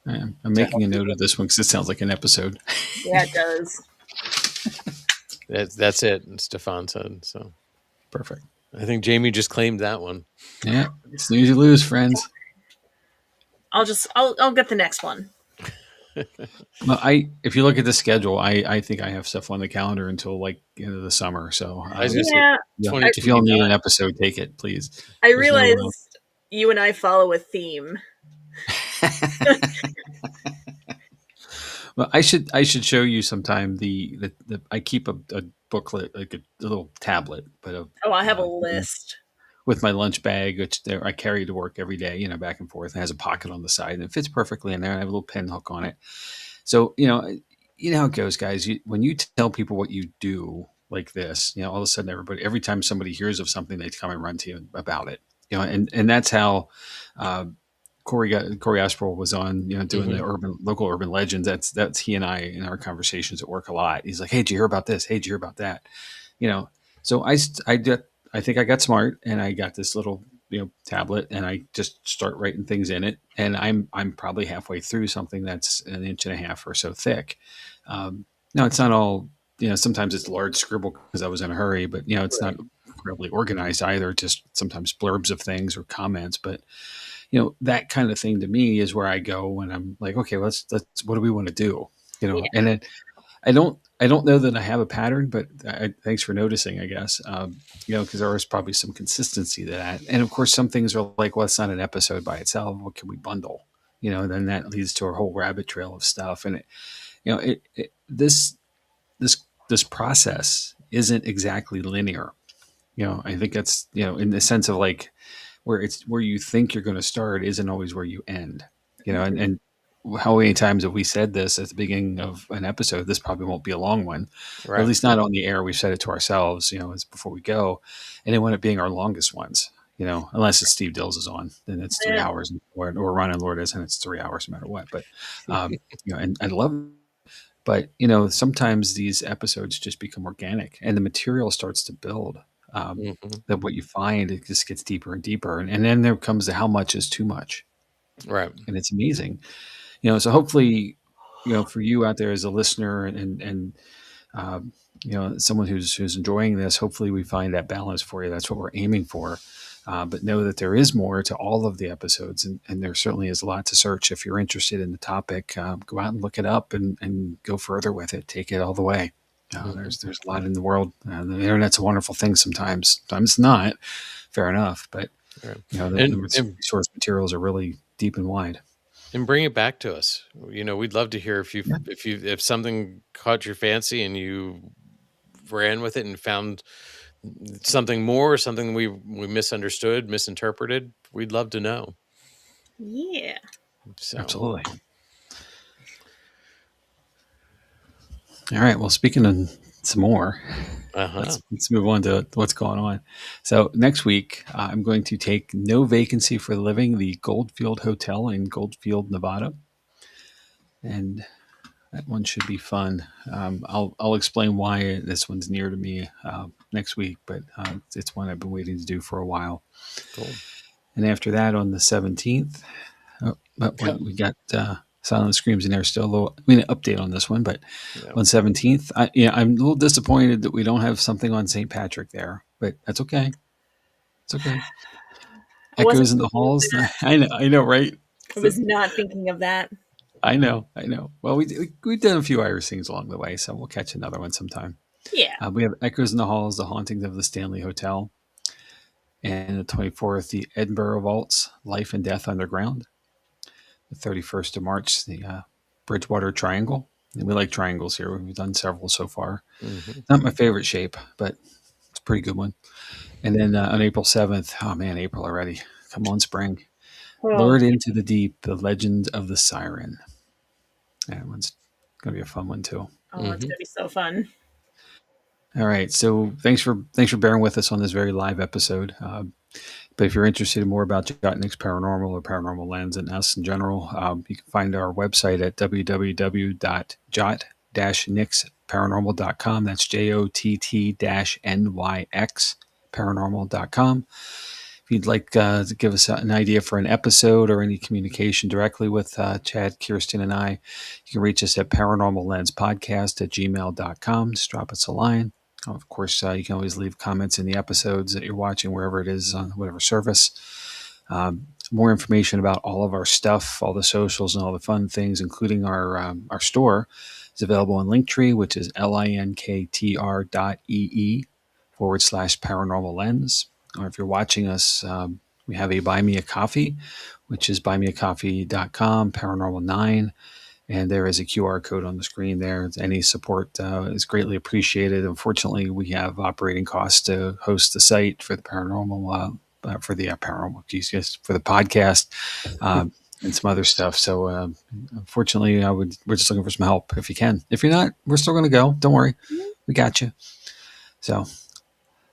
I'm making a note of this one because it sounds like an episode. Yeah, it does. That's it. And Stefan said so. Perfect. I think Jamie just claimed that one. Yeah, snooze you lose, friends. I'll get the next one. Well, if you look at the schedule, I think I have stuff on the calendar until like into the summer. So Yeah, if you'll need an episode, take it, please. I realized you and I follow a theme. Well, I should show you sometime the I keep a booklet, like a little tablet, but I have a list with my lunch bag, which I carry to work every day, back and forth. It has a pocket on the side, and it fits perfectly in there. I have a little pin hook on it. So you know how it goes, guys. When you tell people what you do like this, all of a sudden every time somebody hears of something, they come and run to you about it. And that's how. Corey Asperl was on, doing the local urban legends. That's he and I in our conversations at work a lot. He's like, "Hey, did you hear about this? Hey, did you hear about that?" So I think I got smart and I got this little tablet and I just start writing things in it. And I'm probably halfway through something that's an inch and a half or so thick. Now it's not all. Sometimes it's large scribble because I was in a hurry, but it's not incredibly organized either. Just sometimes blurbs of things or comments, but. That kind of thing to me is where I go when I'm like, okay, let's what do we want to do? And then I don't know that I have a pattern, but thanks for noticing, I guess. Because there is probably some consistency to that. And of course, some things are like, well, it's not an episode by itself. What can we bundle? Then that leads to a whole rabbit trail of stuff. And this process isn't exactly linear. I think that's, in the sense of like, where you think you're going to start isn't always where you end, and how many times have we said this at the beginning of an episode? This probably won't be a long one, right. Or at least not on the air. We've said it to ourselves, as before we go, and it wound up being our longest ones, unless it's Steve Dills is on, then it's 3 hours, or Ron and Lourdes, and it's 3 hours no matter what. But, and I love it. But, sometimes these episodes just become organic and the material starts to build. That what you find, it just gets deeper and deeper. And then there comes the how much is too much. Right. And it's amazing. So hopefully, for you out there as a listener and someone who's enjoying this, hopefully we find that balance for you. That's what we're aiming for. But know that there is more to all of the episodes. And there certainly is a lot to search. If you're interested in the topic, go out and look it up and go further with it. Take it all the way. There's a lot in the world. The internet's a wonderful thing sometimes. Sometimes it's not. Fair enough. But the resource materials are really deep and wide. And bring it back to us. We'd love to hear if something caught your fancy and you ran with it and found something more, something we misunderstood, misinterpreted. We'd love to know. Yeah. So. Absolutely. All right. Well, speaking of some more, let's move on to what's going on. So next week, I'm going to take No Vacancy for the Living, the Goldfield Hotel in Goldfield, Nevada. And that one should be fun. I'll explain why this one's near to me next week, but it's one I've been waiting to do for a while. Cool. And after that, on the 17th, we got... Silent Screams in there still. An update on this one, but on 17th, I'm a little disappointed that we don't have something on St. Patrick there, but that's okay. It's okay. I wasn't Echoes in the thinking of halls. that. I know, right? I was not thinking of that. I know. Well, we've done a few Irish things along the way, so we'll catch another one sometime. Yeah. We have Echoes in the Halls, The Hauntings of the Stanley Hotel, and the 24th, the Edinburgh Vaults, Life and Death Underground. The 31st of March, the Bridgewater Triangle. And we like triangles here. We've done several so far. Mm-hmm. Not my favorite shape, but it's a pretty good one. And then on April 7th, oh man, April already. Come on, spring. Lured into the Deep, The Legend of the Siren. That one's going to be a fun one too. Oh, it's going to be so fun. All right. So thanks for bearing with us on this very live episode. But if you're interested in more about Jott-Nyx Paranormal or Paranormal Lens and us in general, you can find our website at www.jott-nyx paranormal.com. That's JOTT-NYX paranormal.com. If you'd like to give us an idea for an episode or any communication directly with Chad, Kirstin, and I, you can reach us at paranormallenspodcast@gmail.com. Just drop us a line. Of course, you can always leave comments in the episodes that you're watching, wherever it is on whatever service. More information about all of our stuff, all the socials, and all the fun things, including our store, is available on Linktree, which is linktr.ee/paranormal lens. Or if you're watching us, we have a Buy Me a Coffee, which is buymeacoffee.com, paranormal9. And there is a QR code on the screen there. Any support is greatly appreciated. Unfortunately, we have operating costs to host the site for the paranormal, for the podcast, and some other stuff. So, unfortunately, we're just looking for some help if you can. If you're not, we're still going to go. Don't worry, we got you. So,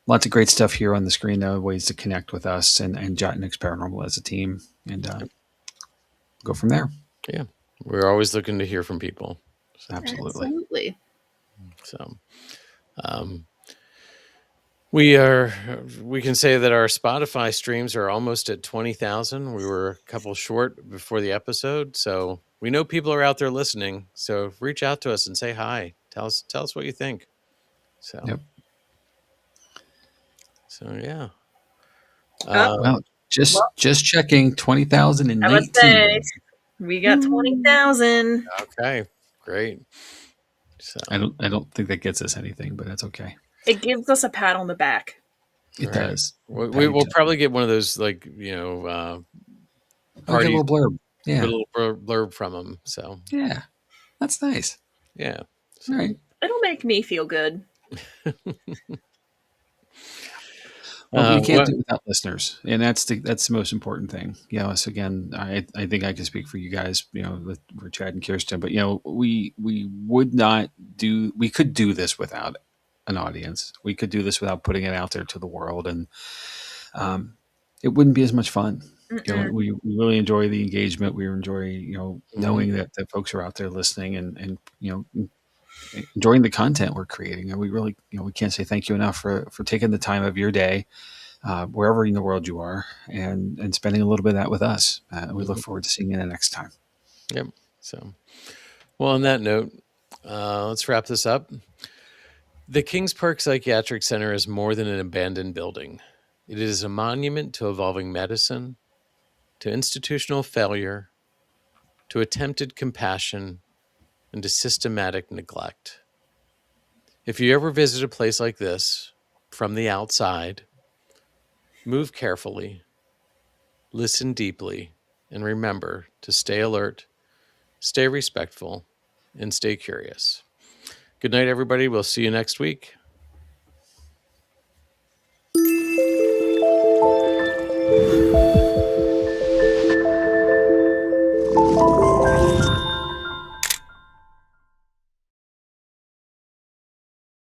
lots of great stuff here on the screen, though. Ways to connect with us and Jott-Nyx Paranormal as a team, and go from there. Yeah. We're always looking to hear from people. So. Absolutely. So, we can say that our Spotify streams are almost at 20,000. We were a couple short before the episode. So we know people are out there listening. So reach out to us and say hi. Tell us what you think. So, yep. So yeah. Well, just checking 20,019. We got 20,000. Okay, great. So I don't think that gets us anything, but that's okay. It gives us a pat on the back. It does. We'll probably get one of those, like, party little blurb. Yeah, a little blurb from them. So yeah, that's nice. Yeah. All right. It'll make me feel good. Well, we can't do it without listeners, and that's the most important thing. So again, I think I can speak for you guys. For Chad and Kirstin, but we could do this without an audience. We could do this without putting it out there to the world, and it wouldn't be as much fun. We really enjoy the engagement. We enjoy knowing that folks are out there listening and enjoying the content we're creating. And we really, we can't say thank you enough for taking the time of your day, wherever in the world you are, and spending a little bit of that with us. We look forward to seeing you the next time. Yep. So, well, on that note, let's wrap this up. The Kings Park Psychiatric Center is more than an abandoned building. It is a monument to evolving medicine, to institutional failure, to attempted compassion, and to systematic neglect. If you ever visit a place like this from the outside, move carefully, listen deeply, and remember to stay alert, stay respectful, and stay curious. Good night, everybody. We'll see you next week.